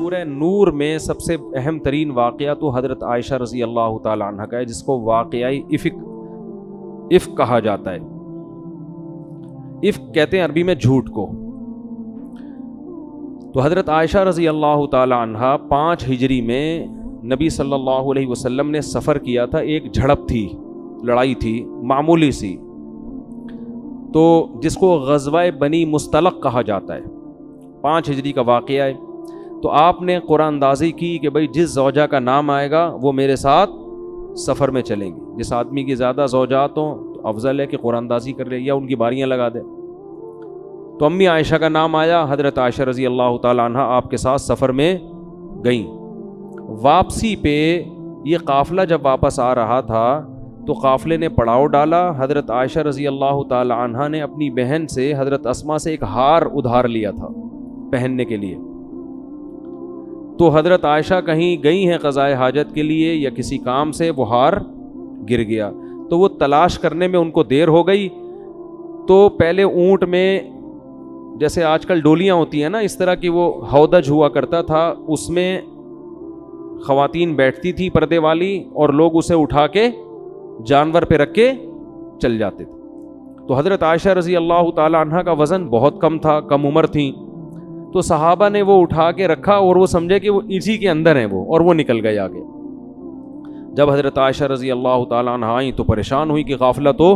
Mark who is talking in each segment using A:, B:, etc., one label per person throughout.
A: سورہ نور میں سب سے اہم ترین واقعہ تو حضرت عائشہ رضی اللہ تعالی عنہ کا ہے، جس کو واقعی افک کہا جاتا ہے۔ افک کہتے ہیں عربی میں جھوٹ کو۔ تو حضرت عائشہ رضی اللہ تعالی عنہ 5 ہجری میں نبی صلی اللہ علیہ وسلم نے سفر کیا تھا، ایک جھڑپ تھی، لڑائی تھی معمولی سی، تو جس کو غزوہ بنی مستلق کہا جاتا ہے، 5 ہجری کا واقعہ ہے۔ تو آپ نے قرآن اندازی کی کہ بھئی جس زوجہ کا نام آئے گا وہ میرے ساتھ سفر میں چلیں گے۔ جس آدمی کی زیادہ زوجات ہوں تو افضل ہے کہ قرآن اندازی کر لے یا ان کی باریاں لگا دے۔ تو امی عائشہ کا نام آیا، حضرت عائشہ رضی اللہ تعالی عنہ آپ کے ساتھ سفر میں گئیں۔ واپسی پہ یہ قافلہ جب واپس آ رہا تھا تو قافلے نے پڑاؤ ڈالا۔ حضرت عائشہ رضی اللہ تعالی عنہ نے اپنی بہن سے، حضرت اسماء سے، ایک ہار ادھار لیا تھا پہننے کے لیے۔ تو حضرت عائشہ کہیں گئی ہیں قضائے حاجت کے لیے یا کسی کام سے، وہ ہار گر گیا، تو وہ تلاش کرنے میں ان کو دیر ہو گئی۔ تو پہلے اونٹ میں جیسے آج کل ڈولیاں ہوتی ہیں نا، اس طرح کی وہ ہودج ہوا کرتا تھا، اس میں خواتین بیٹھتی تھی پردے والی، اور لوگ اسے اٹھا کے جانور پہ رکھ کے چل جاتے تھے۔ تو حضرت عائشہ رضی اللہ تعالی عنہ کا وزن بہت کم تھا، کم عمر تھیں، تو صحابہ نے وہ اٹھا کے رکھا اور وہ سمجھے کہ وہ اسی کے اندر ہیں وہ، اور وہ نکل گئے آگے۔ جب حضرت عائشہ رضی اللہ تعالی عنہ آئیں تو پریشان ہوئی کہ قافلہ تو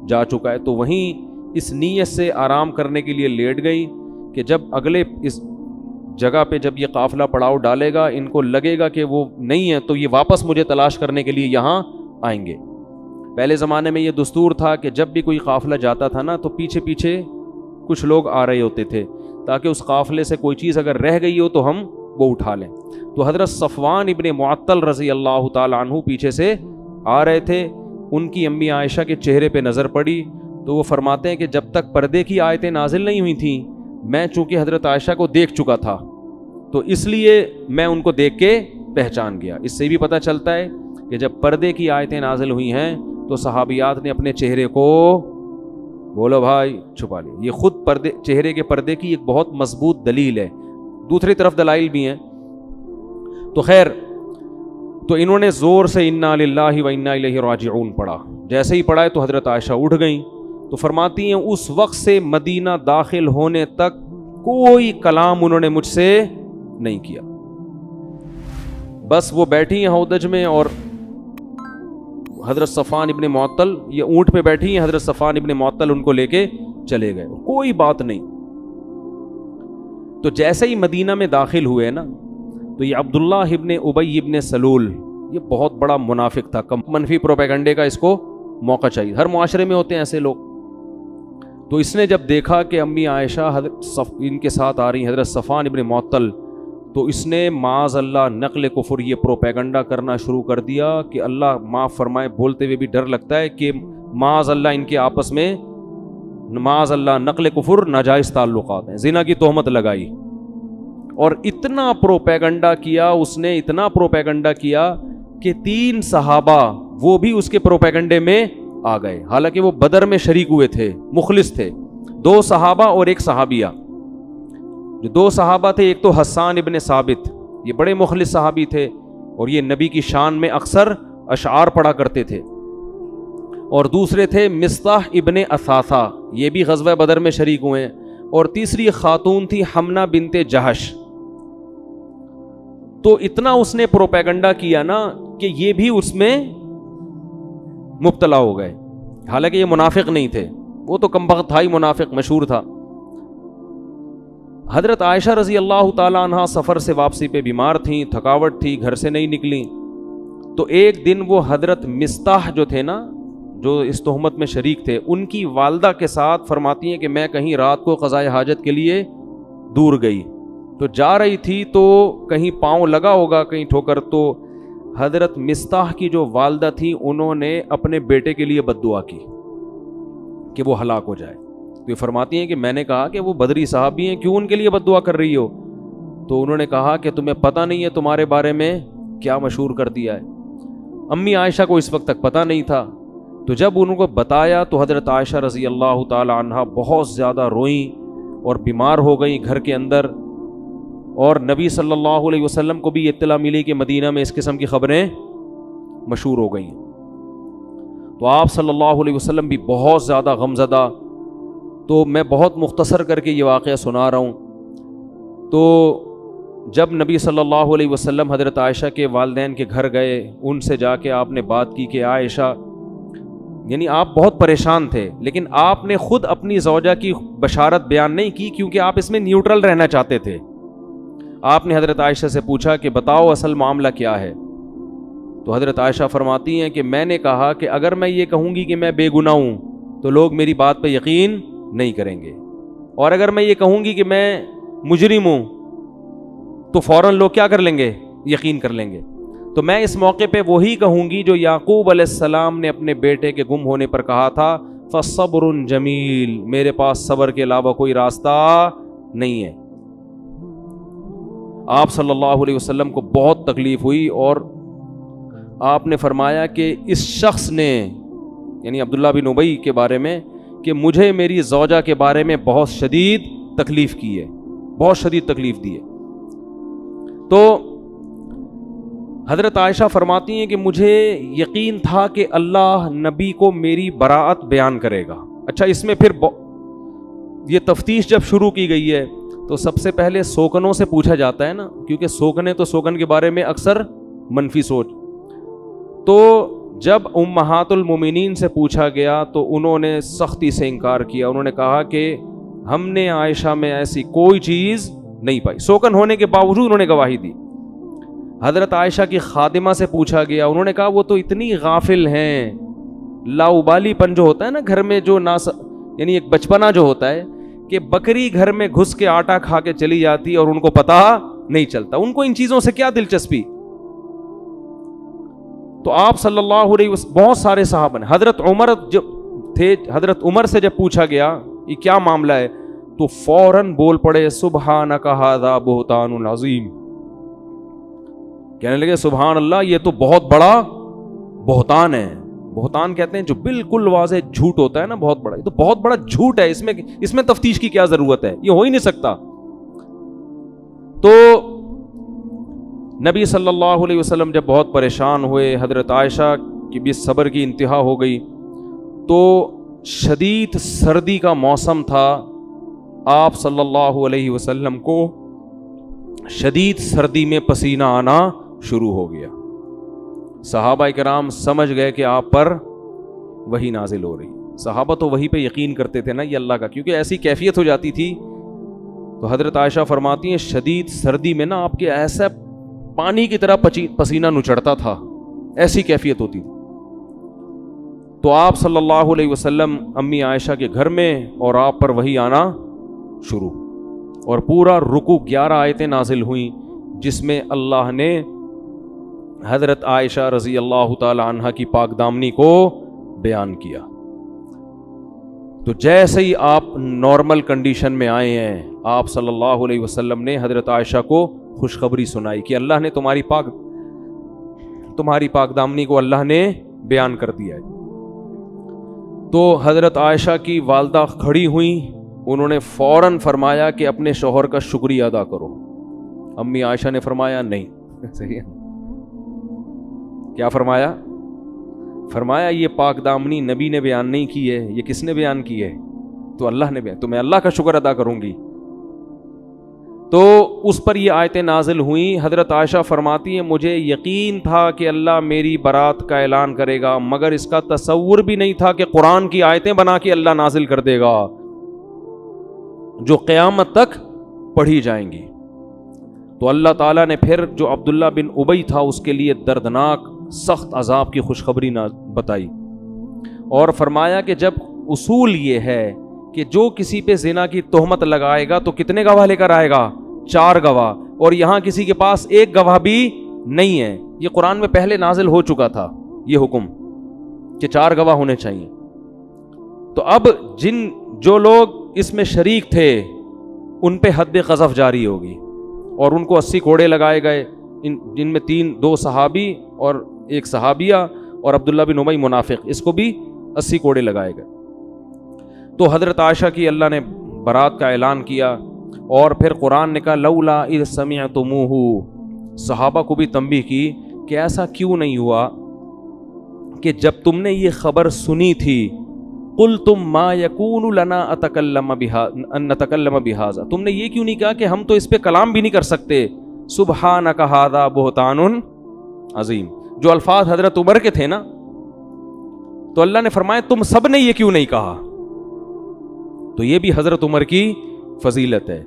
A: جا چکا ہے، تو وہیں اس نیت سے آرام کرنے کے لیے لیٹ گئی کہ جب اگلے اس جگہ پہ جب یہ قافلہ پڑاؤ ڈالے گا، ان کو لگے گا کہ وہ نہیں ہے تو یہ واپس مجھے تلاش کرنے کے لیے یہاں آئیں گے۔ پہلے زمانے میں یہ دستور تھا کہ جب بھی کوئی قافلہ جاتا تھا نا تو پیچھے پیچھے کچھ لوگ آ رہے ہوتے تھے، تاکہ اس قافلے سے کوئی چیز اگر رہ گئی ہو تو ہم وہ اٹھا لیں۔ تو حضرت صفوان ابن معطل رضی اللہ تعالی عنہ پیچھے سے آ رہے تھے، ان کی امی عائشہ کے چہرے پہ نظر پڑی تو وہ فرماتے ہیں کہ جب تک پردے کی آیتیں نازل نہیں ہوئی تھیں، میں چونکہ حضرت عائشہ کو دیکھ چکا تھا تو اس لیے میں ان کو دیکھ کے پہچان گیا۔ اس سے بھی پتہ چلتا ہے کہ جب پردے کی آیتیں نازل ہوئی ہیں تو صحابیات نے اپنے چہرے کو، بولو بھائی، چھپا لیا۔ یہ خود چہرے کے پردے کی ایک بہت مضبوط دلیل ہے، دوسری طرف دلائل بھی ہیں۔ تو خیر، تو انہوں نے زور سے انا للہ و انا الیہ راجعون پڑھا۔ جیسے ہی پڑھا ہے تو حضرت عائشہ اٹھ گئیں۔ تو فرماتی ہیں اس وقت سے مدینہ داخل ہونے تک کوئی کلام انہوں نے مجھ سے نہیں کیا، بس وہ بیٹھی ہیں ہودج میں، اور حضرت صفوان ابن معطل یہ اونٹ پہ بیٹھی ہیں، حضرت صفوان ابن معطل ان کو لے کے چلے گئے، کوئی بات نہیں۔ تو جیسے ہی مدینہ میں داخل ہوئے نا تو یہ عبداللہ ابن ابی ابن سلول، یہ بہت بڑا منافق تھا، منفی پروپیگنڈے کا اس کو موقع چاہیے، ہر معاشرے میں ہوتے ہیں ایسے لوگ۔ تو اس نے جب دیکھا کہ امی عائشہ ان کے ساتھ آ رہی حضرت صفوان ابن معطل، تو اس نے معاذ اللہ نقل کفر یہ پروپیگنڈا کرنا شروع کر دیا کہ اللہ معاف فرمائے، بولتے ہوئے بھی ڈر لگتا ہے کہ معاذ اللہ ان کے آپس میں معاذ اللہ نقل کفر ناجائز تعلقات ہیں، زنا کی تہمت لگائی، اور اتنا پروپیگنڈا کیا اس نے، اتنا پروپیگنڈا کیا کہ 3 صحابہ وہ بھی اس کے پروپیگنڈے میں آ گئے، حالانکہ وہ بدر میں شریک ہوئے تھے، مخلص تھے، 2 صحابہ اور 1 صحابیہ۔ جو 2 صحابہ تھے، ایک تو حسان ابن ثابت، یہ بڑے مخلص صحابی تھے اور یہ نبی کی شان میں اکثر اشعار پڑھا کرتے تھے، اور دوسرے تھے مصطح ابن اثاثہ، یہ بھی غزوہ بدر میں شریک ہوئے ہیں، اور تیسری خاتون تھی حمنہ بنت جہش۔ تو اتنا اس نے پروپیگنڈا کیا نا کہ یہ بھی اس میں مبتلا ہو گئے، حالانکہ یہ منافق نہیں تھے، وہ تو کمبخت تھا ہی، منافق مشہور تھا۔ حضرت عائشہ رضی اللہ تعالی عنہ سفر سے واپسی پہ بیمار تھیں، تھکاوٹ تھی، گھر سے نہیں نکلیں۔ تو ایک دن وہ حضرت مصطح جو تھے نا، جو اس تہمت میں شریک تھے، ان کی والدہ کے ساتھ فرماتی ہیں کہ میں کہیں رات کو قضائے حاجت کے لیے دور گئی، تو جا رہی تھی تو کہیں پاؤں لگا ہوگا کہیں ٹھوکر، تو حضرت مصطح کی جو والدہ تھی انہوں نے اپنے بیٹے کے لیے بد دعا کی کہ وہ ہلاک ہو جائے۔ تو یہ فرماتی ہیں کہ میں نے کہا کہ وہ بدری صحابی ہیں، کیوں ان کے لیے بد دعا کر رہی ہو؟ تو انہوں نے کہا کہ تمہیں پتہ نہیں ہے تمہارے بارے میں کیا مشہور کر دیا ہے۔ امی عائشہ کو اس وقت تک پتہ نہیں تھا، تو جب ان کو بتایا تو حضرت عائشہ رضی اللہ تعالی عنہا بہت زیادہ روئیں اور بیمار ہو گئیں گھر کے اندر، اور نبی صلی اللہ علیہ وسلم کو بھی اطلاع ملی کہ مدینہ میں اس قسم کی خبریں مشہور ہو گئی ہیں. تو آپ صلی اللہ علیہ وسلم بھی بہت زیادہ غمزدہ. تو میں بہت مختصر کر کے یہ واقعہ سنا رہا ہوں. تو جب نبی صلی اللہ علیہ وسلم حضرت عائشہ کے والدین کے گھر گئے, ان سے جا کے آپ نے بات کی کہ عائشہ, یعنی آپ بہت پریشان تھے, لیکن آپ نے خود اپنی زوجہ کی بشارت بیان نہیں کی کیونکہ آپ اس میں نیوٹرل رہنا چاہتے تھے. آپ نے حضرت عائشہ سے پوچھا کہ بتاؤ اصل معاملہ کیا ہے. تو حضرت عائشہ فرماتی ہیں کہ میں نے کہا کہ اگر میں یہ کہوں گی کہ میں بے گناہ ہوں تو لوگ میری بات پہ یقین نہیں کریں گے, اور اگر میں یہ کہوں گی کہ میں مجرم ہوں تو فوراً لوگ کیا کر لیں گے, یقین کر لیں گے. تو میں اس موقع پہ وہی کہوں گی جو یعقوب علیہ السلام نے اپنے بیٹے کے گم ہونے پر کہا تھا, فَصَبْرٌ جمیل, میرے پاس صبر کے علاوہ کوئی راستہ نہیں ہے. آپ صلی اللہ علیہ وسلم کو بہت تکلیف ہوئی اور آپ نے فرمایا کہ اس شخص نے, یعنی عبداللہ بن ابی کے بارے میں, کہ مجھے میری زوجہ کے بارے میں بہت شدید تکلیف کی ہے, بہت شدید تکلیف دی ہے. تو حضرت عائشہ فرماتی ہیں کہ مجھے یقین تھا کہ اللہ نبی کو میری براءت بیان کرے گا. اچھا, اس میں پھر یہ تفتیش جب شروع کی گئی ہے تو سب سے پہلے سوکنوں سے پوچھا جاتا ہے نا, کیونکہ سوکنے تو سوکن کے بارے میں اکثر منفی سوچ. تو جب امہات المومنین سے پوچھا گیا تو انہوں نے سختی سے انکار کیا. انہوں نے کہا کہ ہم نے عائشہ میں ایسی کوئی چیز نہیں پائی. سوکن ہونے کے باوجود انہوں نے گواہی دی. حضرت عائشہ کی خادمہ سے پوچھا گیا, انہوں نے کہا وہ تو اتنی غافل ہیں, لاؤبالی پن جو ہوتا ہے نا گھر میں, جو یعنی ایک بچپنا جو ہوتا ہے کہ بکری گھر میں گھس کے آٹا کھا کے چلی جاتی اور ان کو پتہ نہیں چلتا, ان کو ان چیزوں سے کیا دلچسپی. تو آپ صلی اللہ علیہ وسلم, بہت سارے صحابہ نے, حضرت عمر جب تھے, حضرت عمر سے جب پوچھا گیا یہ کیا معاملہ ہے تو فوراً بول پڑے, سبحانک ھذا بہتان عظیم. کہنے لگے سبحان اللہ, یہ تو بہت بڑا بہتان ہے. بہتان کہتے ہیں جو بالکل واضح جھوٹ ہوتا ہے نا, بہت بڑا, یہ تو بہت بڑا جھوٹ ہے, اس میں تفتیش کی کیا ضرورت ہے, یہ ہو ہی نہیں سکتا. تو نبی صلی اللہ علیہ وسلم جب بہت پریشان ہوئے, حضرت عائشہ کی بھی صبر کی انتہا ہو گئی. تو شدید سردی کا موسم تھا, آپ صلی اللہ علیہ وسلم کو شدید سردی میں پسینہ آنا شروع ہو گیا. صحابہ کرام سمجھ گئے کہ آپ پر وحی نازل ہو رہی. صحابہ تو وحی پہ یقین کرتے تھے نا, یہ اللہ کا, کیونکہ ایسی کیفیت ہو جاتی تھی. تو حضرت عائشہ فرماتی ہیں شدید سردی میں نا آپ کے ایسا پانی کی طرح پسینہ نچڑتا تھا, ایسی کیفیت ہوتی تھی. تو آپ صلی اللہ علیہ وسلم امی عائشہ کے گھر میں, اور آپ پر وحی آنا شروع, اور پورا رکوع 11 آیتیں نازل ہوئیں جس میں اللہ نے حضرت عائشہ رضی اللہ تعالی عنہا کی پاک دامنی کو بیان کیا. تو جیسے ہی آپ نارمل کنڈیشن میں آئے ہیں, آپ صلی اللہ علیہ وسلم نے حضرت عائشہ کو خوشخبری سنائی کہ اللہ نے تمہاری پاک دامنی کو اللہ نے بیان کر دیا ہے. تو حضرت عائشہ کی والدہ کھڑی ہوئیں, انہوں نے فوراً فرمایا کہ اپنے شوہر کا شکریہ ادا کرو. امی عائشہ نے فرمایا نہیں. صحیح ہے, کیا فرمایا؟ فرمایا یہ پاک دامنی نبی نے بیان نہیں کی ہے, یہ کس نے بیان کی ہے؟ تو اللہ نے بیان, تو میں اللہ کا شکر ادا کروں گی. تو اس پر یہ آیتیں نازل ہوئیں. حضرت عائشہ فرماتی ہیں مجھے یقین تھا کہ اللہ میری برات کا اعلان کرے گا, مگر اس کا تصور بھی نہیں تھا کہ قرآن کی آیتیں بنا کے اللہ نازل کر دے گا جو قیامت تک پڑھی جائیں گی. تو اللہ تعالیٰ نے پھر جو عبداللہ بن ابی تھا اس کے لیے دردناک سخت عذاب کی خوشخبری بتائی, اور فرمایا کہ جب اصول یہ ہے کہ جو کسی پہ زنا کی تہمت لگائے گا تو کتنے گواہ لے کر آئے گا؟ 4 گواہ, اور یہاں کسی کے پاس 1 گواہ بھی نہیں ہے. یہ قرآن میں پہلے نازل ہو چکا تھا یہ حکم کہ 4 گواہ ہونے چاہیے. تو اب جو لوگ اس میں شریک تھے ان پہ حد قذف جاری ہوگی, اور ان کو 80 کوڑے لگائے گئے, جن میں 2 صحابی اور 1 صحابیہ اور عبداللہ بن ابی منافق, اس کو بھی 80 کوڑے لگائے گئے. تو حضرت عائشہ کی اللہ نے برات کا اعلان کیا. اور پھر قرآن نے کہا لولا اذ سمعتموہ، صحابہ کو بھی تنبیہ کی کہ ایسا کیوں نہیں ہوا کہ جب تم نے یہ خبر سنی تھی قلتم ما یکون لنا ان نتکلم بہذا، تم نے یہ کیوں نہیں کہا کہ ہم تو اس پہ کلام بھی نہیں کر سکتے، سبحانک ھذا بہتان عظیم. جو الفاظ حضرت عمر کے تھے نا، تو اللہ نے فرمایا تم سب نے یہ کیوں نہیں کہا. تو یہ بھی حضرت عمر کی فضیلت ہے.